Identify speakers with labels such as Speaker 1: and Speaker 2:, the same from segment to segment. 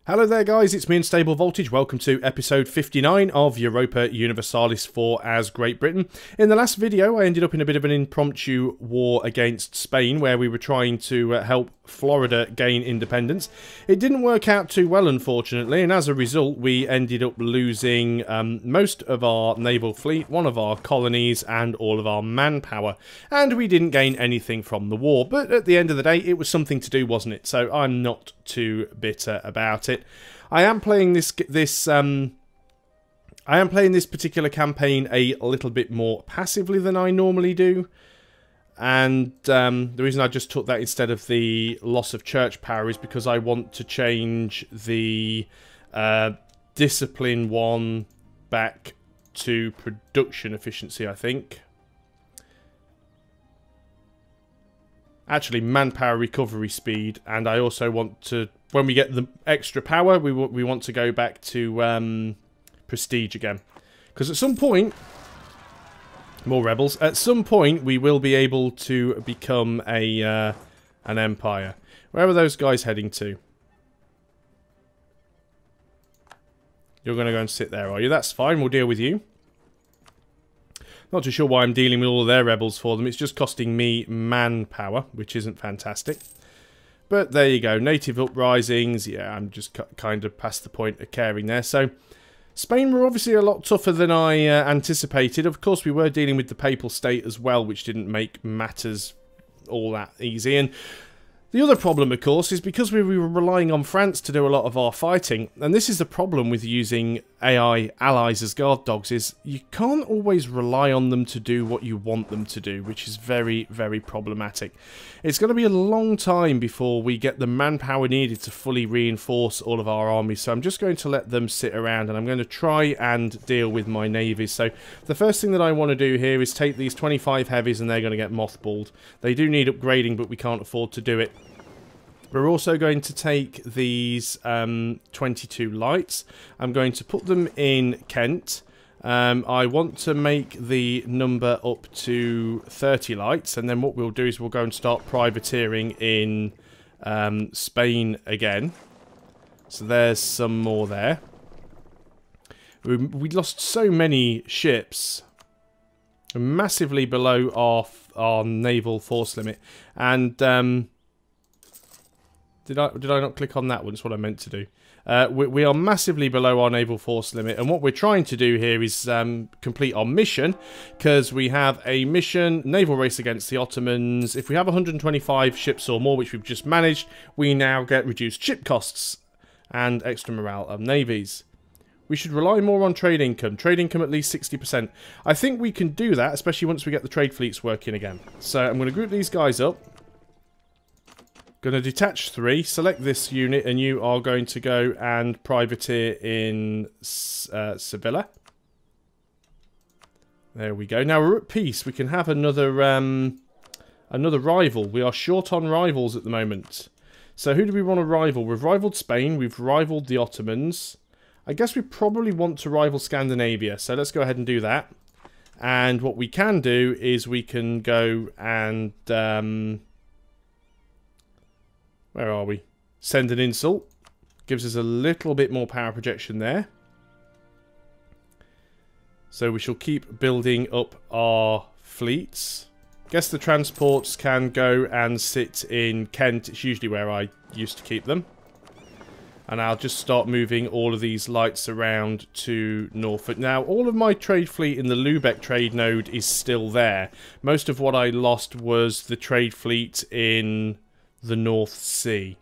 Speaker 1: Hello there guys, it's me Unstable Voltage. Welcome to episode 59 of Europa Universalis IV as Great Britain. In the last video I ended up in a bit of an impromptu war against Spain where we were trying to help Florida gain independence. It didn't work out too well unfortunately, and as a result we ended up losing most of our naval fleet, one of our colonies and all of our manpower. And we didn't gain anything from the war, but at the end of the day it was something to do, wasn't it? So I'm not too bitter about it. I am playing this particular campaign a little bit more passively than I normally do, and the reason I just took that instead of the loss of church power is because I want to change the discipline one back to production efficiency, I think. Actually, manpower recovery speed, and I also want to, when we get the extra power, we want to go back to prestige again. Because at some point, more rebels, at some point we will be able to become an empire. Where are those guys heading to? You're going to go and sit there, are you? That's fine, we'll deal with you. Not too sure why I'm dealing with all of their rebels for them. It's just costing me manpower, which isn't fantastic. But there you go. Native uprisings. Yeah, I'm just kind of past the point of caring there. So, Spain were obviously a lot tougher than I anticipated. Of course, we were dealing with the Papal State as well, which didn't make matters all that easy. And the other problem, of course, is because we were relying on France to do a lot of our fighting, and this is the problem with using AI allies as guard dogs, is you can't always rely on them to do what you want them to do, which is very, very problematic. It's going to be a long time before we get the manpower needed to fully reinforce all of our armies, so I'm just going to let them sit around, and I'm going to try and deal with my navies. So the first thing that I want to do here is take these 25 heavies, and they're going to get mothballed. They do need upgrading, but we can't afford to do it. We're also going to take these 22 lights. I'm going to put them in Kent. I want to make the number up to 30 lights, and then what we'll do is we'll go and start privateering in Spain again. So there's some more there. We lost so many ships, massively below our naval force limit, and Did I not click on that one? That's what I meant to do. We are massively below our naval force limit, and what we're trying to do here is complete our mission, because we have a mission, naval race against the Ottomans. If we have 125 ships or more, which we've just managed, we now get reduced ship costs and extra morale of navies. We should rely more on trade income. Trade income at least 60%. I think we can do that, especially once we get the trade fleets working again. So I'm going to group these guys up. Going to detach 3, select this unit, and you are going to go and privateer in Sevilla. There we go. Now we're at peace. We can have another rival. We are short on rivals at the moment. So who do we want to rival? We've rivaled Spain. We've rivaled the Ottomans. I guess we probably want to rival Scandinavia. So let's go ahead and do that. And what we can do is we can go and where are we? Send an insult. Gives us a little bit more power projection there. So we shall keep building up our fleets. Guess the transports can go and sit in Kent. It's usually where I used to keep them. And I'll just start moving all of these lights around to Norfolk. Now, all of my trade fleet in the Lubeck trade node is still there. Most of what I lost was the trade fleet in the North Sea.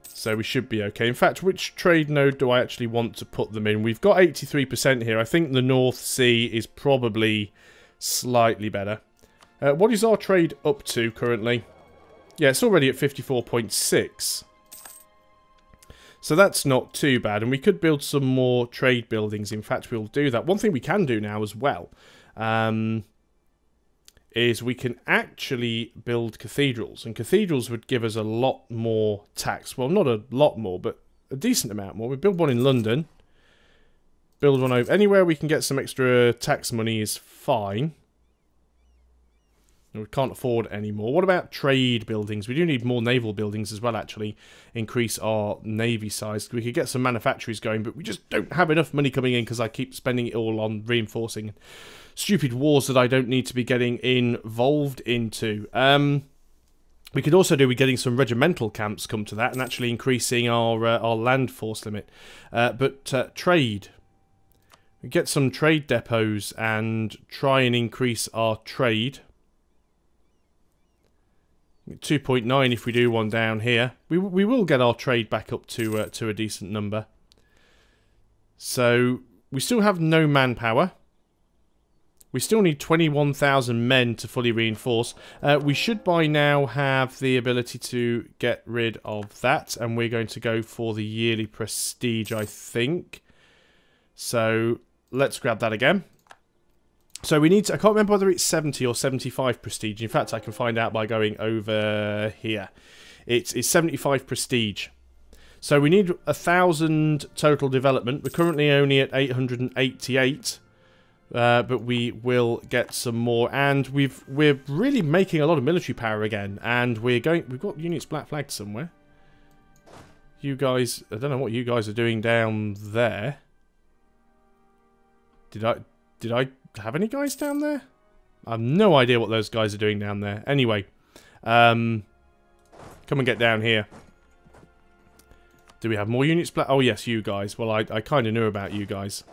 Speaker 1: So we should be okay. In fact, which trade node do I actually want to put them in? We've got 83% here. I think the North Sea is probably slightly better. What is our trade up to currently? Yeah, it's already at 54.6. So that's not too bad. And we could build some more trade buildings. In fact, we'll do that. One thing we can do now as well is we can actually build cathedrals. And cathedrals would give us a lot more tax. Well, not a lot more, but a decent amount more. We build one in London. Build one over... Anywhere we can get some extra tax money is fine. We can't afford any more. What about trade buildings? We do need more naval buildings as well, actually. Increase our navy size. We could get some manufactories going, but we just don't have enough money coming in because I keep spending it all on reinforcing stupid wars that I don't need to be getting involved into. We could also do with getting some regimental camps come to that and actually increasing our land force limit. But trade. We get some trade depots and try and increase our trade. 2.9 if we do one down here. We will get our trade back up to a decent number. So we still have no manpower. We still need 21,000 men to fully reinforce. We should by now have the ability to get rid of that. And we're going to go for the yearly prestige, I think. So let's grab that again. So we need to, I can't remember whether it's 70 or 75 prestige. In fact, I can find out by going over here. It's 75 prestige. So we need 1,000 total development. We're currently only at 888. But we will get some more. And we're really making a lot of military power again. And we've got units black flagged somewhere. You guys, I don't know what you guys are doing down there. Did I have any guys down there? I have no idea what those guys are doing down there. Anyway, come and get down here. Do we have more units? Oh yes, you guys. Well, I kind of knew about you guys.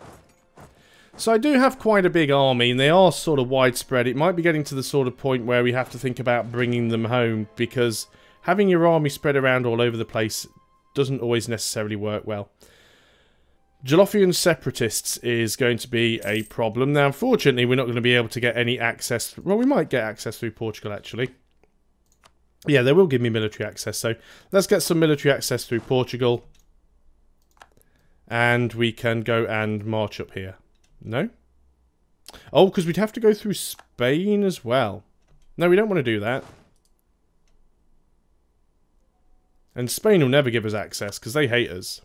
Speaker 1: So I do have quite a big army, and they are sort of widespread. It might be getting to the sort of point where we have to think about bringing them home, because having your army spread around all over the place doesn't always necessarily work well. Joloffian separatists is going to be a problem. Now, unfortunately, we're not going to be able to get any access. Well, we might get access through Portugal, actually. Yeah, they will give me military access. So let's get some military access through Portugal. And we can go and march up here. No? Oh, because we'd have to go through Spain as well. No, we don't want to do that. And Spain will never give us access because they hate us.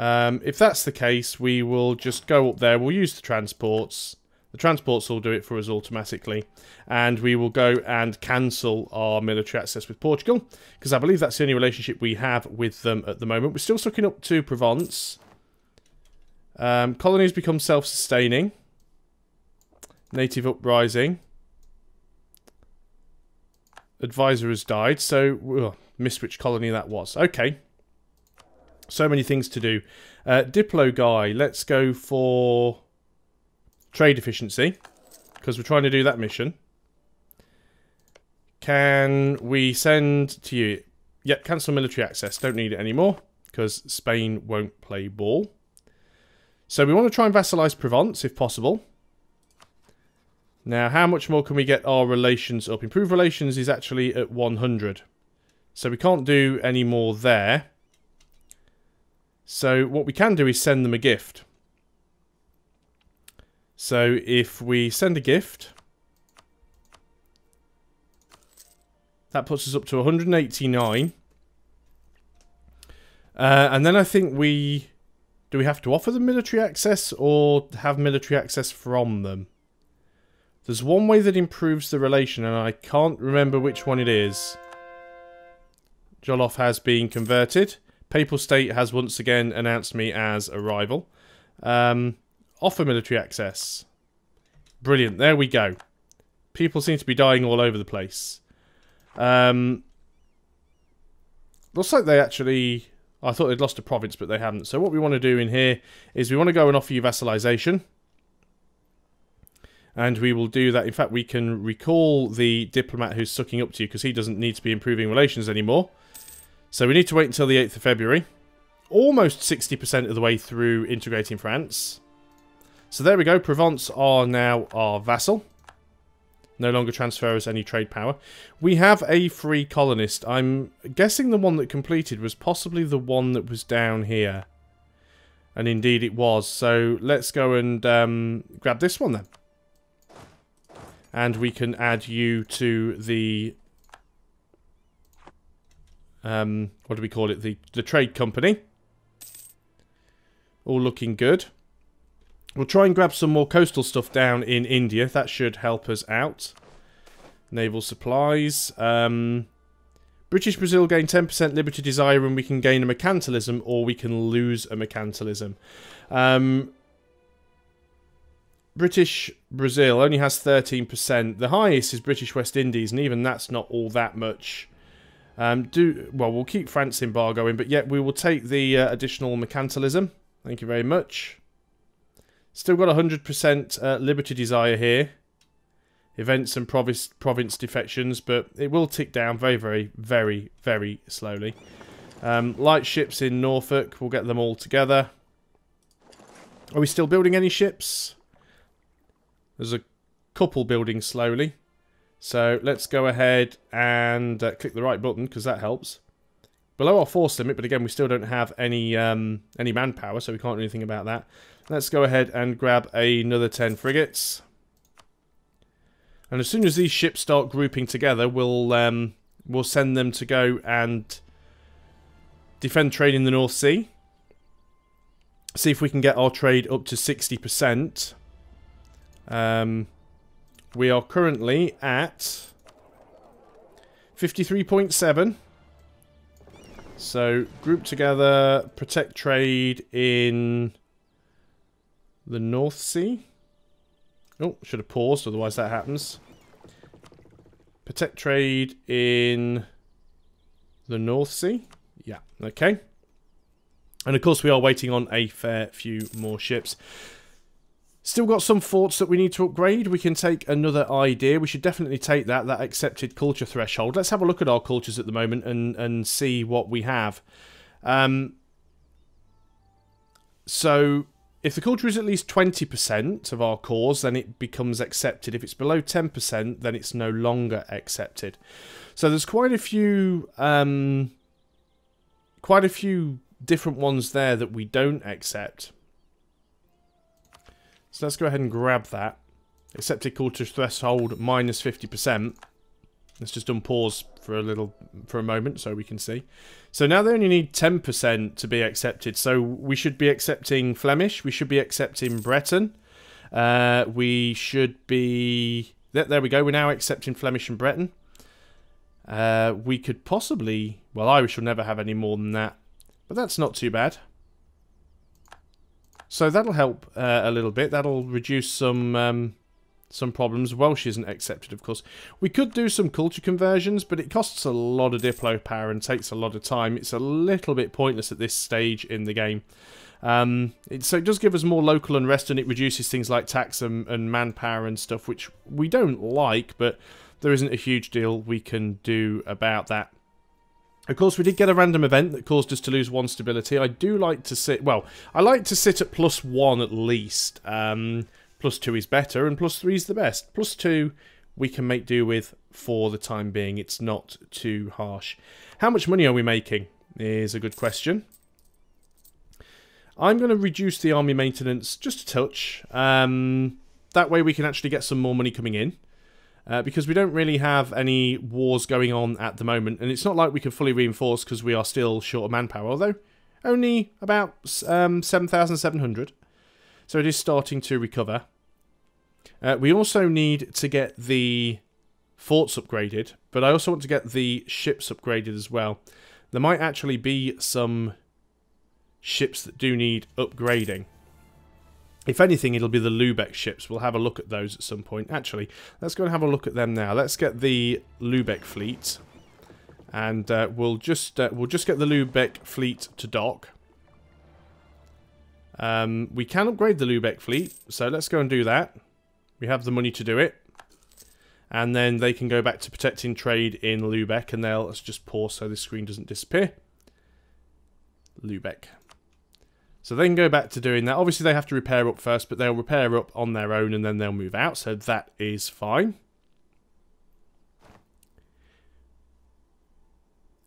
Speaker 1: If that's the case, we will just go up there. We'll use the transports. The transports will do it for us automatically. And we will go and cancel our military access with Portugal, because I believe that's the only relationship we have with them at the moment. We're still sucking up to Provence. Colonies become self-sustaining. Native uprising. Advisor has died, so missed which colony that was. Okay. So many things to do. Diplo guy, let's go for trade efficiency, because we're trying to do that mission. Can we send to you? Yep, cancel military access. Don't need it anymore, because Spain won't play ball. So we want to try and vassalize Provence, if possible. Now, how much more can we get our relations up? Improved relations is actually at 100. So we can't do any more there. So what we can do is send them a gift. So if we send a gift, that puts us up to 189. And then I think do we have to offer them military access or have military access from them? There's one way that improves the relation, and I can't remember which one it is. Jollof has been converted. Papal State has once again announced me as a rival. Offer military access. Brilliant, there we go. People seem to be dying all over the place. Looks like they actually... I thought they'd lost a province, but they haven't. So what we want to do in here is we want to go and offer you vassalization. And we will do that. In fact, we can recall the diplomat who's sucking up to you, because he doesn't need to be improving relations anymore. So we need to wait until the 8th of February. Almost 60% of the way through integrating France. So there we go. Provence are now our vassal. No longer transfer us any trade power. We have a free colonist. I'm guessing the one that completed was possibly the one that was down here. And indeed it was. So let's go and grab this one then. And we can add you to the... what do we call it? The trade company. All looking good. We'll try and grab some more coastal stuff down in India. That should help us out. Naval supplies. British Brazil gain 10% Liberty Desire and we can gain a mercantilism, or we can lose a mercantilism. British Brazil only has 13%. The highest is British West Indies, and even that's not all that much. Well, we'll keep France embargoing, but yet we will take the additional mercantilism. Thank you very much. Still got 100% Liberty Desire here. Events and province defections, but it will tick down very, very, very, very slowly. Light ships in Norfolk, we'll get them all together. Are we still building any ships? There's a couple building slowly. So let's go ahead and click the right button, because that helps. Below our force limit, but again, we still don't have any manpower, so we can't do anything about that. Let's go ahead and grab another 10 frigates. And as soon as these ships start grouping together, we'll send them to go and defend trade in the North Sea. See if we can get our trade up to 60%. We are currently at 53.7. So, group together, protect trade in the North Sea. Oh, should have paused, otherwise that happens. Protect trade in the North Sea. Yeah, okay. And of course we are waiting on a fair few more ships. Still got some forts that we need to upgrade. We can take another idea. We should definitely take that accepted culture threshold. Let's have a look at our cultures at the moment and see what we have. So, if the culture is at least 20% of our cores, then it becomes accepted. If it's below 10%, then it's no longer accepted. So there's quite a few different ones there that we don't accept. So let's go ahead and grab that. Accepted culture threshold minus 50%. Let's just unpause for a moment so we can see. So now they only need 10% to be accepted. So we should be accepting Flemish. We should be accepting Breton. We should be... There we go. We're now accepting Flemish and Breton. We could possibly... Well, Irish will never have any more than that. But that's not too bad. So that'll help a little bit. That'll reduce some problems. Welsh isn't accepted, of course. We could do some culture conversions, but it costs a lot of Diplo power and takes a lot of time. It's a little bit pointless at this stage in the game. So it does give us more local unrest, and it reduces things like tax and manpower and stuff, which we don't like, but there isn't a huge deal we can do about that. Of course, we did get a random event that caused us to lose 1 stability. I do like to sit... Well, I like to sit at +1 at least. +2 is better, and +3 is the best. +2 we can make do with for the time being. It's not too harsh. How much money are we making is a good question. I'm going to reduce the army maintenance just a touch. That way we can actually get some more money coming in. Because we don't really have any wars going on at the moment. And it's not like we can fully reinforce because we are still short of manpower. Although, only about 7,700. So it is starting to recover. We also need to get the forts upgraded. But I also want to get the ships upgraded as well. There might actually be some ships that do need upgrading. If anything, it'll be the Lubeck ships. We'll have a look at those at some point. Actually, let's go and have a look at them now. Let's get the Lubeck fleet. And we'll just get the Lubeck fleet to dock. We can upgrade the Lubeck fleet, so let's go and do that. We have the money to do it. And then they can go back to protecting trade in Lubeck, and let's just pause so the screen doesn't disappear. Lubeck. So they can go back to doing that. Obviously they have to repair up first, but they'll repair up on their own and then they'll move out, so that is fine.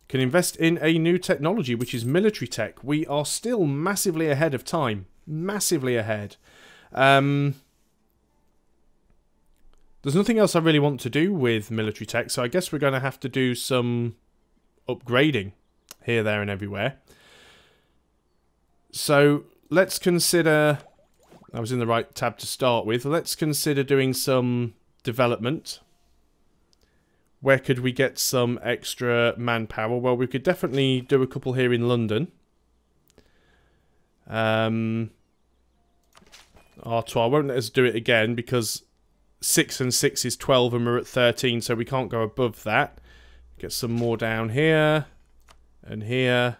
Speaker 1: Can invest in a new technology, which is military tech. We are still massively ahead of time. Massively ahead. There's nothing else I really want to do with military tech, so I guess we're going to have to do some upgrading here, there and everywhere. So let's consider I was in the right tab to start with. Let's consider doing some development. Where could we get some extra manpower? Well, we could definitely do a couple here in London. R2, I won't let us do it again because 6 and 6 is 12 and we're at 13, so we can't go above that. Get some more down here and here.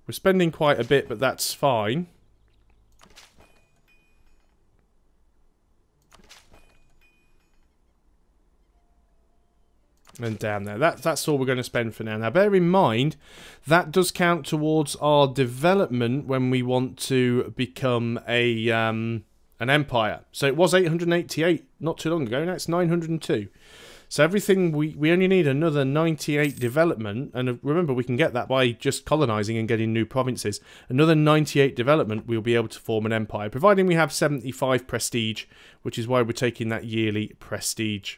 Speaker 1: We're spending quite a bit, but that's fine. And down there. That's all we're going to spend for now. Now, bear in mind, that does count towards our development when we want to become a an empire. So it was 888 not too long ago. Now it's 902. So everything, we only need another 98 development. And remember, we can get that by just colonizing and getting new provinces. Another 98 development, we'll be able to form an empire, providing we have 75 prestige, which is why we're taking that yearly prestige.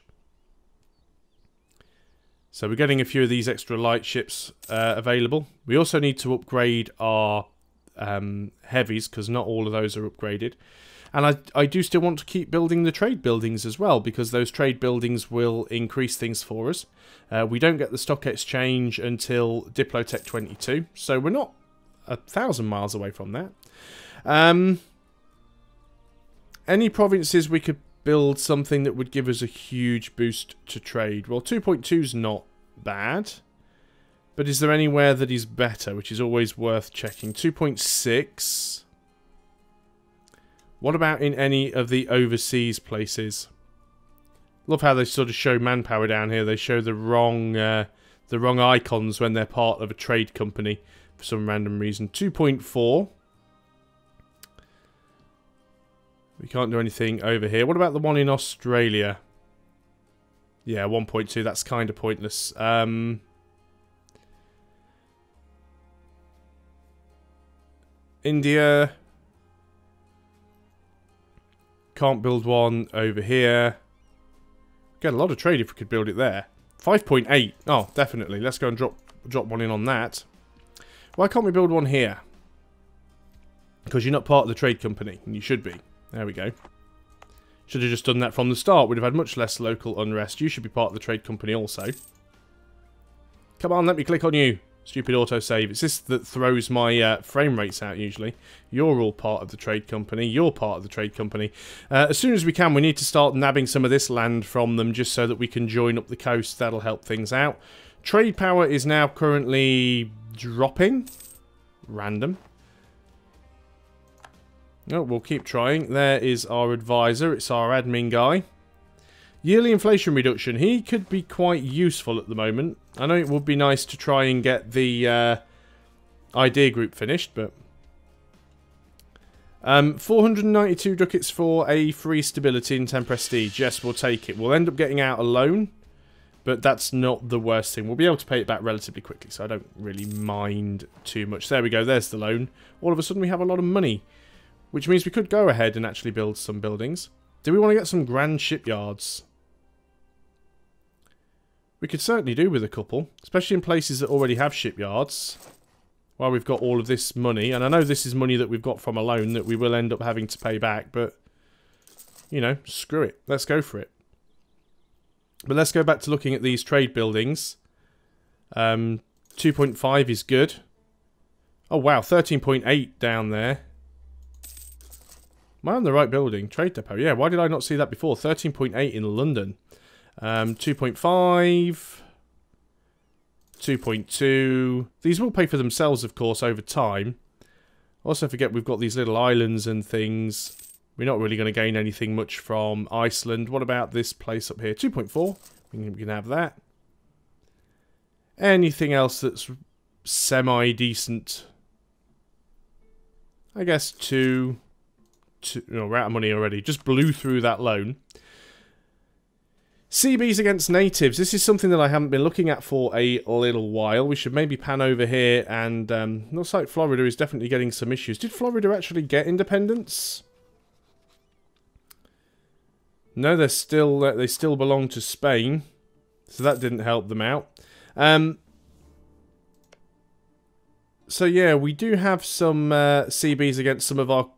Speaker 1: So we're getting a few of these extra light ships available. We also need to upgrade our heavies, because not all of those are upgraded. And I do still want to keep building the trade buildings as well, because those trade buildings will increase things for us. We don't get the stock exchange until Diplotech 22, so we're not 1,000 miles away from that. Any provinces we could build something that would give us a huge boost to trade? Well, 2.2 is not bad, but is there anywhere that is better, which is always worth checking? 2.6. What about in any of the overseas places? Love how they sort of show manpower down here. They show the wrong icons when they're part of a trade company for some random reason. 2.4. We can't do anything over here. What about the one in Australia? Yeah, 1.2. That's kind of pointless. India. Can't build one over here. Get a lot of trade if we could build it there. 5.8. Oh, definitely. Let's go and drop one in on that. Why can't we build one here? Because you're not part of the trade company, and you should be. There we go. Should have just done that from the start. We'd have had much less local unrest. You should be part of the trade company also. Come on, let me click on you. Stupid autosave. It's this that throws my frame rates out usually. You're all part of the trade company. You're part of the trade company. As soon as we can, we need to start nabbing some of this land from them just so that we can join up the coast. That'll help things out. Trade power is now currently dropping. Random. Oh, we'll keep trying. There is our advisor. It's our admin guy. Yearly inflation reduction. He could be quite useful at the moment. I know it would be nice to try and get the idea group finished, but 492 ducats for a free stability and 10 prestige. Yes, we'll take it. We'll end up getting out a loan, but that's not the worst thing. We'll be able to pay it back relatively quickly, so I don't really mind too much. There we go. There's the loan. All of a sudden we have a lot of money, which means we could go ahead and actually build some buildings. Do we want to get some grand shipyards? We could certainly do with a couple, especially in places that already have shipyards. While we've got all of this money, and I know this is money that we've got from a loan that we will end up having to pay back, but, you know, screw it. Let's go for it. But let's go back to looking at these trade buildings. 2.5 is good. Oh, wow, 13.8 down there. Am I on the right building? Trade depot. Yeah, why did I not see that before? 13.8 in London. 2.5. 2.2. These will pay for themselves, of course, over time. Also forget we've got these little islands and things. We're not really going to gain anything much from Iceland. What about this place up here? 2.4. We can have that. Anything else that's semi-decent? I guess 2. No, we're out of money already. Just blew through that loan. CBs against natives. This is something that I haven't been looking at for a little while. We should maybe pan over here, and looks like Florida is definitely getting some issues. Did Florida actually get independence? No, they're still they still belong to Spain, so that didn't help them out. So yeah, we do have some CBs against some of our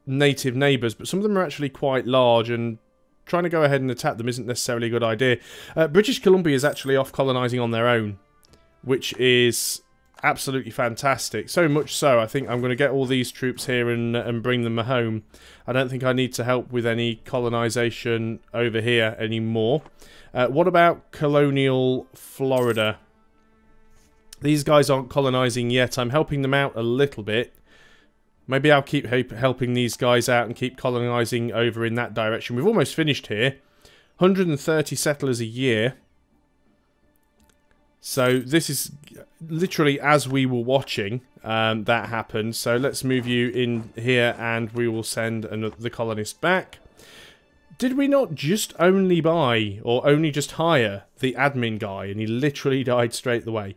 Speaker 1: native neighbours, but some of them are actually quite large, and trying to go ahead and attack them isn't necessarily a good idea. British Columbia is actually off colonising on their own, which is absolutely fantastic. So much so, I think I'm going to get all these troops here and bring them home. I don't think I need to help with any colonisation over here anymore. What about colonial Florida? These guys aren't colonising yet. I'm helping them out a little bit. Maybe I'll keep helping these guys out and keep colonising over in that direction. We've almost finished here. 130 settlers a year. So this is literally as we were watching that happened. So let's move you in here and we will send the colonist back. Did we not just only buy or only just hire the admin guy and he literally died straight away?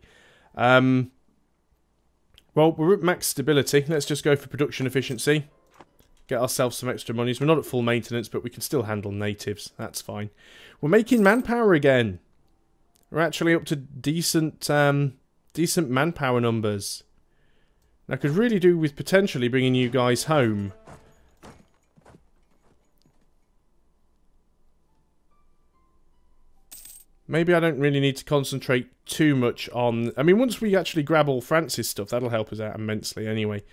Speaker 1: Well, we're at max stability. Let's just go for production efficiency. Get ourselves some extra monies. We're not at full maintenance, but we can still handle natives. That's fine. We're making manpower again. We're actually up to decent manpower numbers. I could really do with potentially bringing you guys home. Maybe I don't really need to concentrate too much on... I mean, once we actually grab all France's stuff, that'll help us out immensely anyway.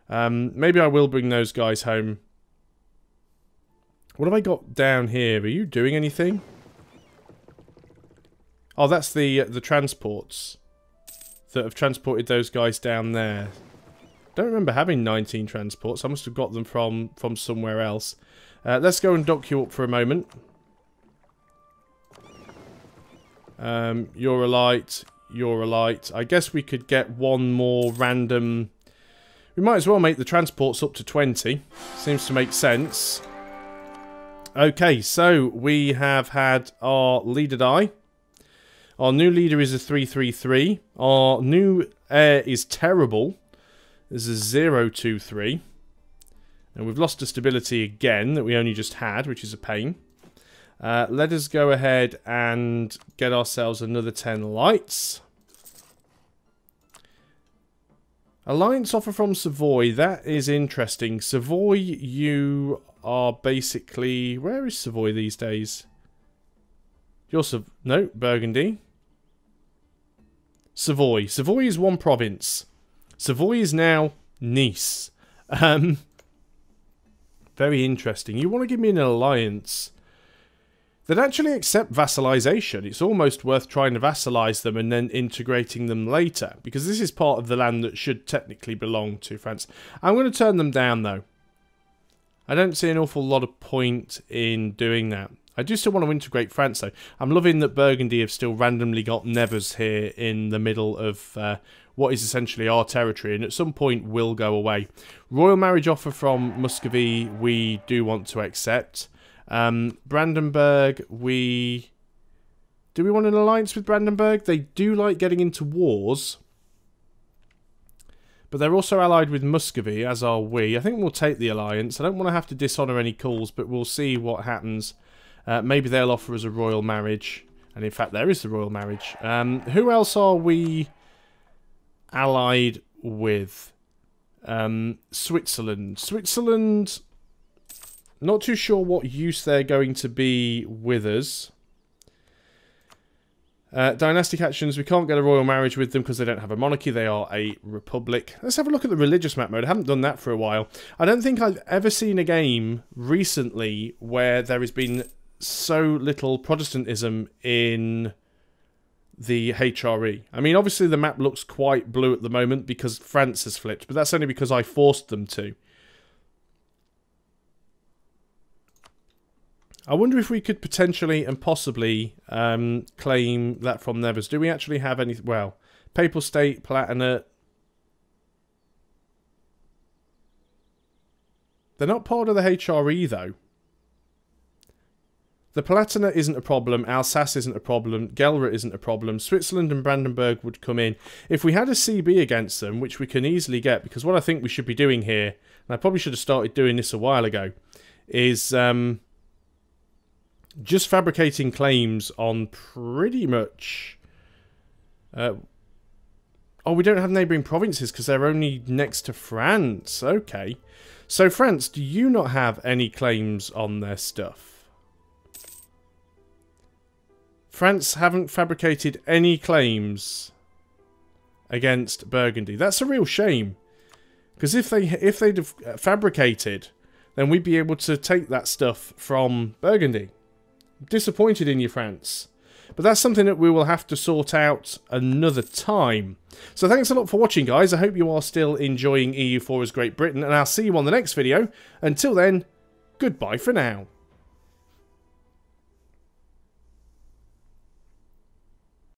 Speaker 1: Maybe I will bring those guys home. What have I got down here? Are you doing anything? Oh, that's the transports that have transported those guys down there. Don't remember having 19 transports. I must have got them from somewhere else. Let's go and dock you up for a moment. You're a light. You're a light. I guess we could get one more random... We might as well make the transports up to 20. Seems to make sense. Okay, so we have had our leader die. Our new leader is a 333. Our new heir is terrible. There's a 023. And we've lost the stability again that we only just had, which is a pain. Let us go ahead and get ourselves another 10 lights. Alliance offer from Savoy. That is interesting. Savoy, you are basically... Where is Savoy these days? You're no, Burgundy. Savoy. Savoy is one province. Savoy is now Nice. Very interesting. You want to give me an alliance... They'd actually accept vassalization. It's almost worth trying to vassalize them and then integrating them later. Because this is part of the land that should technically belong to France. I'm going to turn them down, though. I don't see an awful lot of point in doing that. I do still want to integrate France, though. I'm loving that Burgundy have still randomly got Nevers here in the middle of what is essentially our territory. And at some point will go away. Royal marriage offer from Muscovy we do want to accept. Brandenburg, do we want an alliance with Brandenburg? They do like getting into wars. But they're also allied with Muscovy, as are we. I think we'll take the alliance. I don't want to have to dishonour any calls, but we'll see what happens. Maybe they'll offer us a royal marriage. And in fact, there is the royal marriage. Who else are we allied with? Switzerland. Switzerland... Not too sure what use they're going to be with us. Dynastic actions. We can't get a royal marriage with them because they don't have a monarchy. They are a republic. Let's have a look at the religious map mode. I haven't done that for a while. I don't think I've ever seen a game recently where there has been so little Protestantism in the HRE. I mean, obviously the map looks quite blue at the moment because France has flipped, but that's only because I forced them to. I wonder if we could potentially and possibly claim that from Nevers. Do we actually have any... Well, Papal State, Palatinate. They're not part of the HRE, though. The Palatinate isn't a problem. Alsace isn't a problem. Gelre isn't a problem. Switzerland and Brandenburg would come in. If we had a CB against them, which we can easily get, because what I think we should be doing here, and I probably should have started doing this a while ago, is... just fabricating claims on pretty much... oh, Oh, we don't have neighbouring provinces because they're only next to France. Okay. So, France, do you not have any claims on their stuff? France haven't fabricated any claims against Burgundy. That's a real shame. Because if they'd have fabricated, then we'd be able to take that stuff from Burgundy. Disappointed in you, France. But that's something that we will have to sort out another time. So thanks a lot for watching, guys. I hope you are still enjoying EU4 as Great Britain, and I'll see you on the next video. Until then, goodbye for now.